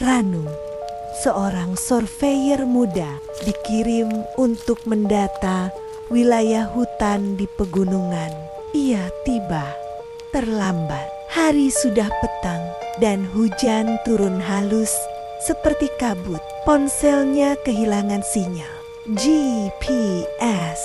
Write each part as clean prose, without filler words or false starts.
Ranu, seorang surveyor muda, dikirim untuk mendata wilayah hutan di pegunungan. Ia tiba terlambat. Hari sudah petang dan hujan turun halus seperti kabut. Ponselnya kehilangan sinyal. GPS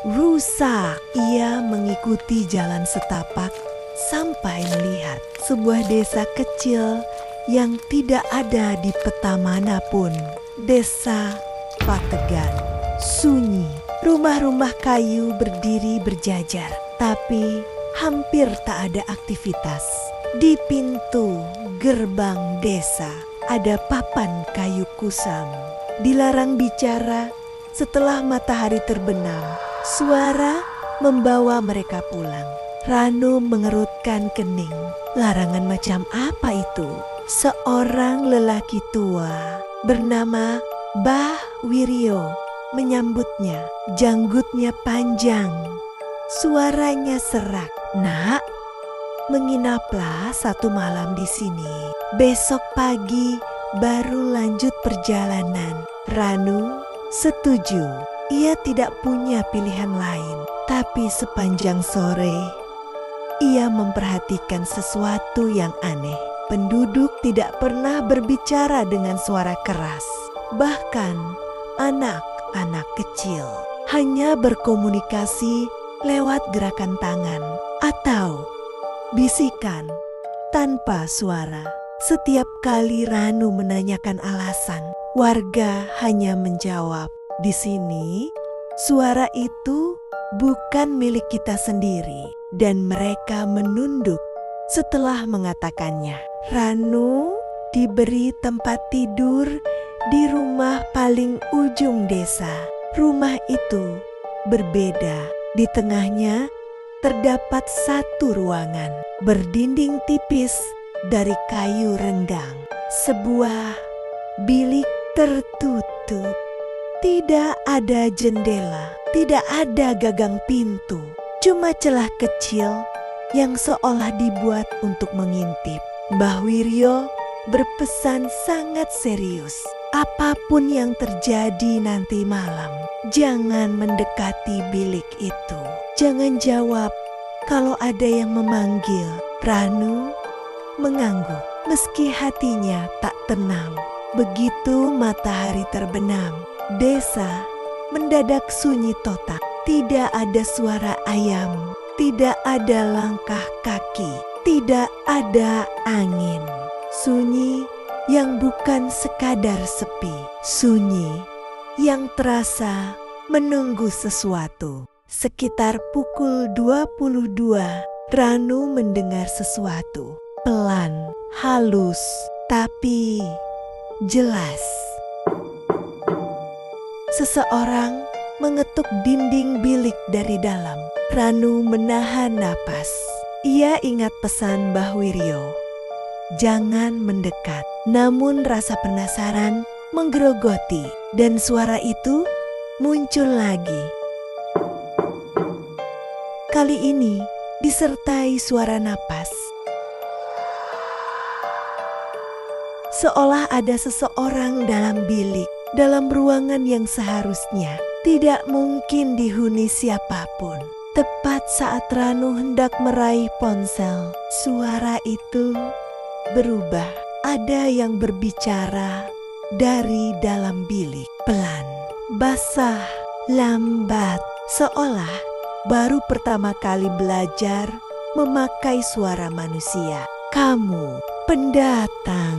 rusak. Ia mengikuti jalan setapak sampai melihat sebuah desa kecil yang tidak ada di peta manapun. Desa Pategan. Sunyi. Rumah-rumah kayu berdiri berjajar, tapi hampir tak ada aktivitas. Di pintu gerbang desa ada papan kayu kusam. Dilarang bicara setelah matahari terbenam. Suara membawa mereka pulang. Ranu mengerutkan kening. Larangan macam apa itu? Seorang lelaki tua bernama Bah Wiryo menyambutnya. Janggutnya panjang, suaranya serak. Nak, menginaplah satu malam di sini. Besok pagi baru lanjut perjalanan. Ranu setuju. Ia tidak punya pilihan lain. Tapi sepanjang sore, ia memperhatikan sesuatu yang aneh. Penduduk tidak pernah berbicara dengan suara keras. Bahkan anak-anak kecil hanya berkomunikasi lewat gerakan tangan atau bisikan tanpa suara. Setiap kali Ranu menanyakan alasan, warga hanya menjawab, "Di sini suara itu bukan milik kita sendiri." Dan mereka menunduk setelah mengatakannya. Ranu diberi tempat tidur di rumah paling ujung desa. Rumah itu berbeda. Di tengahnya terdapat satu ruangan berdinding tipis dari kayu renggang. Sebuah bilik tertutup. Tidak ada jendela, tidak ada gagang pintu. Cuma celah kecil yang seolah dibuat untuk mengintip. Mbah Wiryo berpesan sangat serius. Apapun yang terjadi nanti malam, jangan mendekati bilik itu. Jangan jawab kalau ada yang memanggil. Ranu mengangguk meski hatinya tak tenang. Begitu matahari terbenam, desa mendadak sunyi total. Tidak ada suara ayam, tidak ada langkah kaki, tidak ada angin. Sunyi yang bukan sekadar sepi, sunyi yang terasa menunggu sesuatu. Sekitar pukul 22, Ranu mendengar sesuatu. Pelan, halus, tapi jelas. Seseorang mengetuk dinding bilik dari dalam. Ranu menahan napas. Ia ingat pesan Mbah Wiryo, jangan mendekat. Namun rasa penasaran menggerogoti dan suara itu muncul lagi. Kali ini disertai suara napas. Seolah ada seseorang dalam bilik, dalam ruangan yang seharusnya tidak mungkin dihuni siapapun. Tepat saat Ranu hendak meraih ponsel, suara itu berubah. Ada yang berbicara dari dalam bilik. Pelan, basah, lambat. Seolah baru pertama kali belajar memakai suara manusia. Kamu pendatang.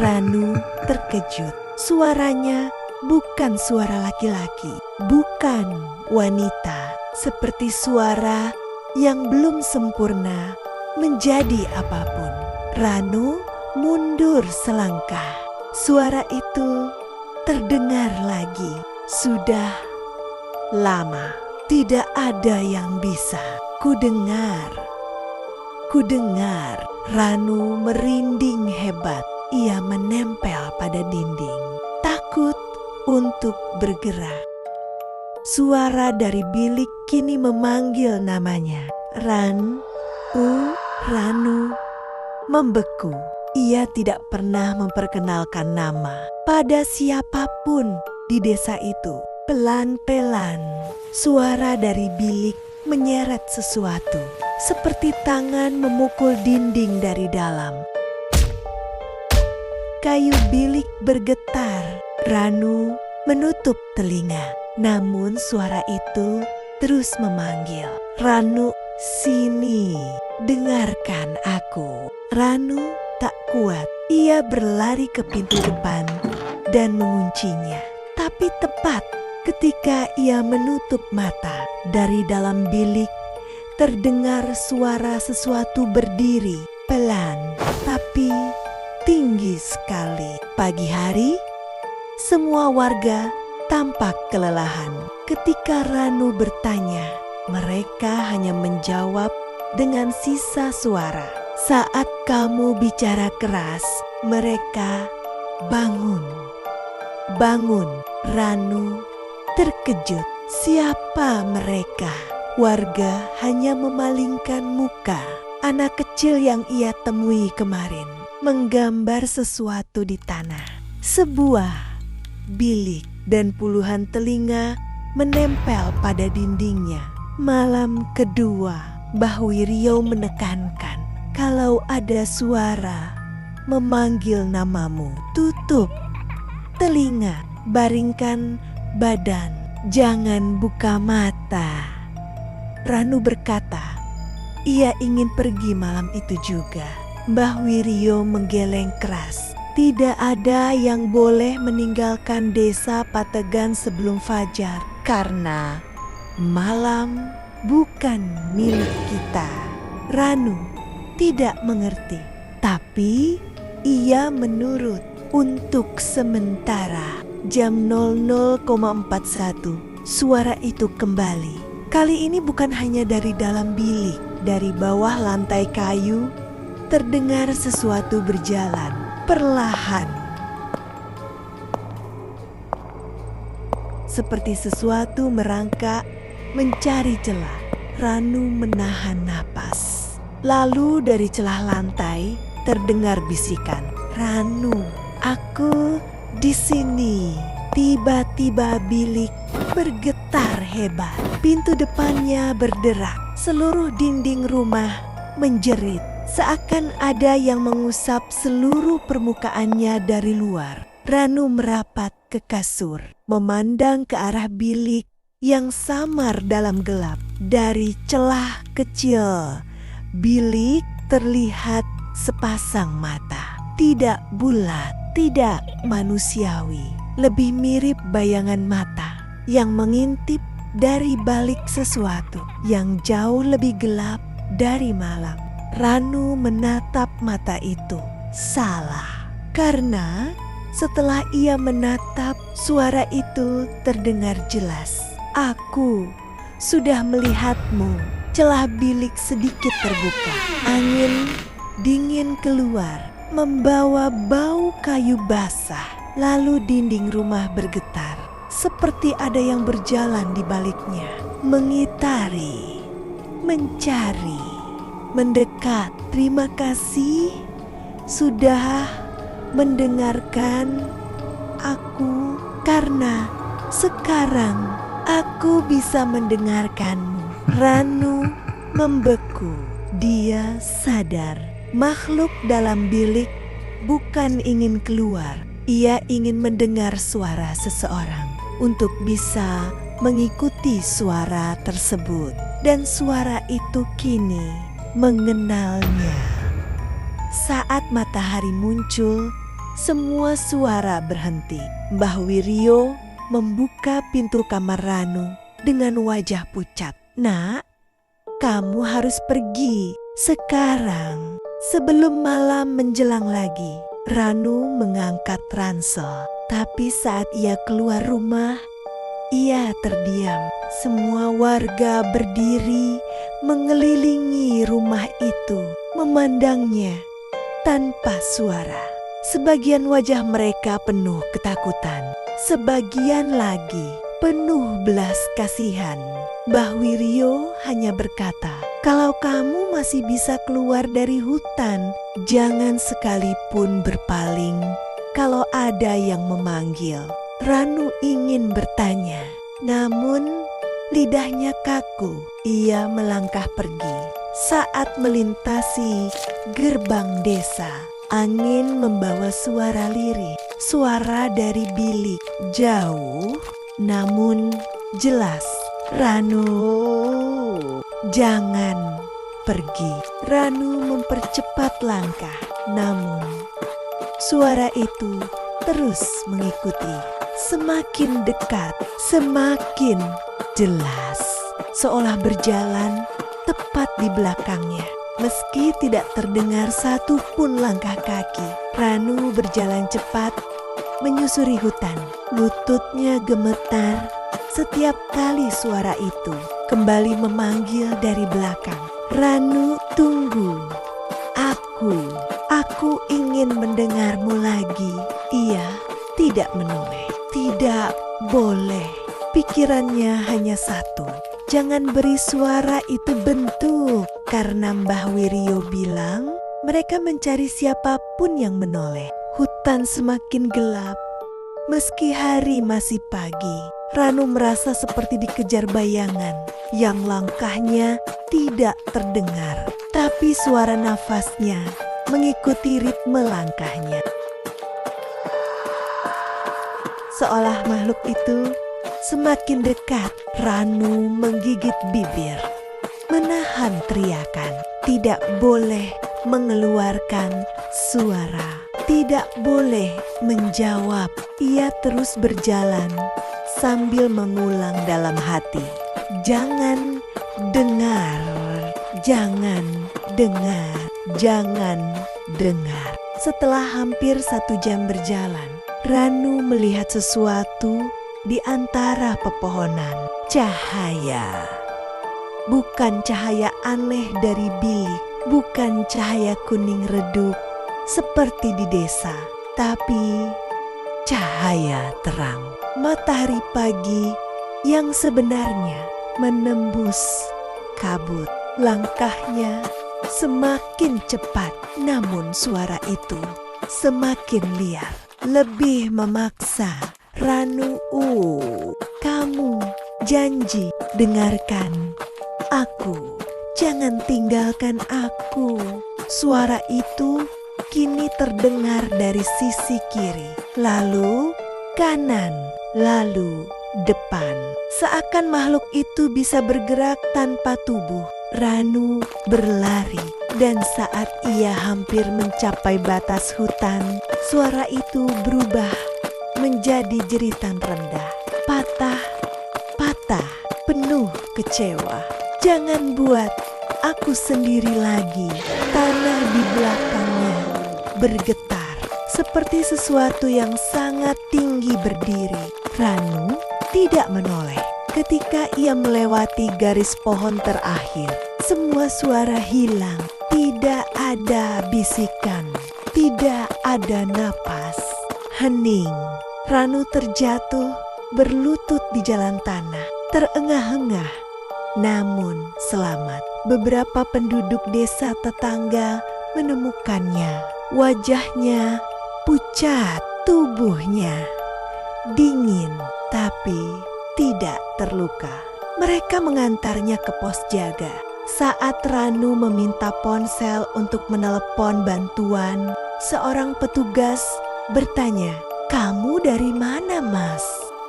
Ranu terkejut. Suaranya bukan suara laki-laki, bukan wanita. Seperti suara yang belum sempurna menjadi apapun. Ranu mundur selangkah. Suara itu terdengar lagi. Sudah lama tidak ada yang bisa kudengar. Ranu merinding hebat. Ia menempel pada dinding, takut untuk bergerak. Suara dari bilik kini memanggil namanya. Ranu membeku. Ia tidak pernah memperkenalkan nama pada siapapun di desa itu. Pelan-pelan, suara dari bilik menyeret sesuatu, seperti tangan memukul dinding dari dalam. Kayu bilik bergetar. Ranu menutup telinga, namun suara itu terus memanggil. Ranu, sini, dengarkan aku. Ranu tak kuat. Ia berlari ke pintu depan dan menguncinya. Tapi tepat ketika ia menutup mata, dari dalam bilik terdengar suara sesuatu berdiri pelan tapi tinggi sekali. Pagi hari, semua warga tampak kelelahan. Ketika Ranu bertanya, mereka hanya menjawab dengan sisa suara. Saat kamu bicara keras, mereka bangun. Bangun, Ranu terkejut. Siapa mereka? Warga hanya memalingkan muka. Anak kecil yang ia temui kemarin menggambar sesuatu di tanah. Sebuah bilik dan puluhan telinga menempel pada dindingnya. Malam kedua, Mbah Wiryo menekankan, kalau ada suara memanggil namamu, tutup telinga, baringkan badan, jangan buka mata. Ranu berkata, ia ingin pergi malam itu juga. Mbah Wiryo menggeleng keras. Tidak ada yang boleh meninggalkan desa Pategan sebelum fajar, karena malam bukan milik kita. Ranu tidak mengerti, tapi ia menurut. Untuk sementara, jam 00,41, suara itu kembali. Kali ini bukan hanya dari dalam bilik, dari bawah lantai kayu terdengar sesuatu berjalan perlahan. Seperti sesuatu merangkak mencari celah. Ranu menahan napas. Lalu dari celah lantai terdengar bisikan, Ranu, aku di sini. Tiba-tiba bilik bergetar hebat. Pintu depannya berderak. Seluruh dinding rumah menjerit. Seakan ada yang mengusap seluruh permukaannya dari luar. Ranu merapat ke kasur, memandang ke arah bilik yang samar dalam gelap. Dari celah kecil, bilik terlihat sepasang mata. Tidak bulat, tidak manusiawi. Lebih mirip bayangan mata yang mengintip dari balik sesuatu yang jauh lebih gelap dari malam. Ranu menatap mata itu. Salah, karena setelah ia menatap, suara itu terdengar jelas. Aku sudah melihatmu. Celah bilik sedikit terbuka. Angin dingin keluar, membawa bau kayu basah. Lalu dinding rumah bergetar, seperti ada yang berjalan di baliknya, mengitari, mencari, mendekat. Terima kasih sudah mendengarkan aku, karena sekarang aku bisa mendengarkanmu. Ranu membeku. Dia sadar makhluk dalam bilik bukan ingin keluar. Ia ingin mendengar suara seseorang untuk bisa mengikuti suara tersebut. Dan suara itu kini mengenalnya. Saat matahari muncul, semua suara berhenti. Mbah Wiryo membuka pintu kamar Ranu dengan wajah pucat. Nak, kamu harus pergi sekarang sebelum malam menjelang lagi. Ranu mengangkat ransel, tapi saat ia keluar rumah, ia terdiam. Semua warga berdiri mengelilingi rumah itu, memandangnya tanpa suara. Sebagian wajah mereka penuh ketakutan, sebagian lagi penuh belas kasihan. Mbah Wiryo hanya berkata, "Kalau kamu masih bisa keluar dari hutan, jangan sekalipun berpaling kalau ada yang memanggil." Ranu ingin bertanya, namun lidahnya kaku. Ia melangkah pergi. Saat melintasi gerbang desa, angin membawa suara lirih, suara dari bilik jauh namun jelas. "Ranu, jangan pergi." Ranu mempercepat langkah, namun suara itu terus mengikuti. Semakin dekat, semakin jelas, seolah berjalan tepat di belakangnya. Meski tidak terdengar satu pun langkah kaki, Ranu berjalan cepat menyusuri hutan. Lututnya gemetar setiap kali suara itu kembali memanggil dari belakang. "Ranu, tunggu. Aku ingin mendengarmu lagi." Ia tidak menoleh. Tidak boleh. Pikirannya hanya satu. Jangan beri suara itu bentuk. Karena Mbah Wiryo bilang mereka mencari siapapun yang menoleh. Hutan semakin gelap. Meski hari masih pagi, Ranu merasa seperti dikejar bayangan yang langkahnya tidak terdengar. Tapi suara nafasnya mengikuti ritme langkahnya. Seolah makhluk itu semakin dekat, Ranu menggigit bibir, menahan teriakan. Tidak boleh mengeluarkan suara, tidak boleh menjawab. Ia terus berjalan sambil mengulang dalam hati, "Jangan dengar, jangan dengar, jangan dengar." Setelah hampir 1 jam berjalan, Ranu melihat sesuatu di antara pepohonan. Cahaya. Bukan cahaya aneh dari bilik, bukan cahaya kuning redup seperti di desa, tapi cahaya terang. Matahari pagi yang sebenarnya menembus kabut. Langkahnya semakin cepat, namun suara itu semakin liar, lebih memaksa. "Ranu, kamu janji dengarkan aku. Jangan tinggalkan aku." Suara itu kini terdengar dari sisi kiri, lalu kanan, lalu depan. Seakan makhluk itu bisa bergerak tanpa tubuh. Ranu berlari, dan saat ia hampir mencapai batas hutan, suara itu berubah menjadi jeritan rendah, patah, penuh kecewa. "Jangan buat aku sendiri lagi." Tanah di belakangnya bergetar seperti sesuatu yang sangat tinggi berdiri. Ranu tidak menoleh. Ketika ia melewati garis pohon terakhir, semua suara hilang. Tidak ada bisikan, tidak ada napas. Hening. Ranu terjatuh berlutut di jalan tanah, terengah-engah, namun selamat. Beberapa penduduk desa tetangga menemukannya. Wajahnya pucat, tubuhnya dingin, tapi tidak terluka. Mereka mengantarnya ke pos jaga. Saat Ranu meminta ponsel untuk menelepon bantuan, seorang petugas bertanya, "Kamu dari mana, Mas?"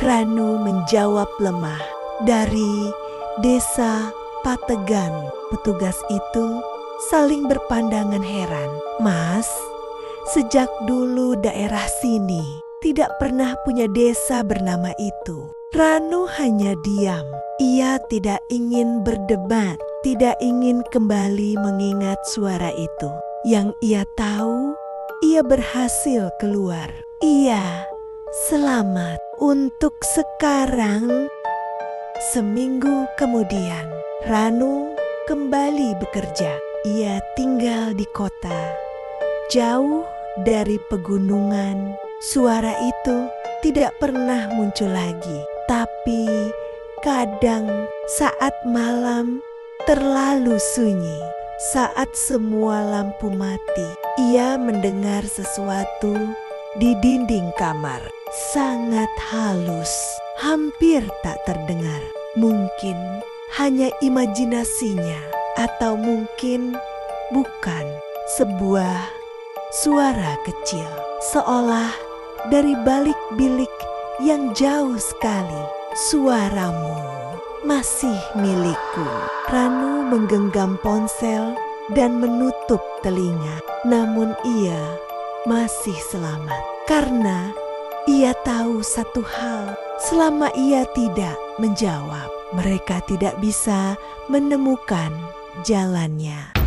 Ranu menjawab lemah, "Dari desa Pategan." Petugas itu saling berpandangan heran. "Mas, sejak dulu daerah sini tidak pernah punya desa bernama itu." Ranu hanya diam. Ia tidak ingin berdebat, tidak ingin kembali mengingat suara itu. Yang ia tahu, ia berhasil keluar. Ia selamat untuk sekarang. Seminggu kemudian, Ranu kembali bekerja. Ia tinggal di kota, jauh dari pegunungan. Suara itu tidak pernah muncul lagi, tapi Tapi kadang saat malam terlalu sunyi, saat semua lampu mati, ia mendengar sesuatu di dinding kamar. Sangat halus, hampir tak terdengar. Mungkin hanya imajinasinya, atau mungkin bukan. Sebuah suara kecil, seolah dari balik bilik yang jauh sekali. Suaramu masih milikku. Ranu menggenggam ponsel dan menutup telinga. Namun ia masih selamat. Karena ia tahu satu hal, selama ia tidak menjawab, mereka tidak bisa menemukan jalannya.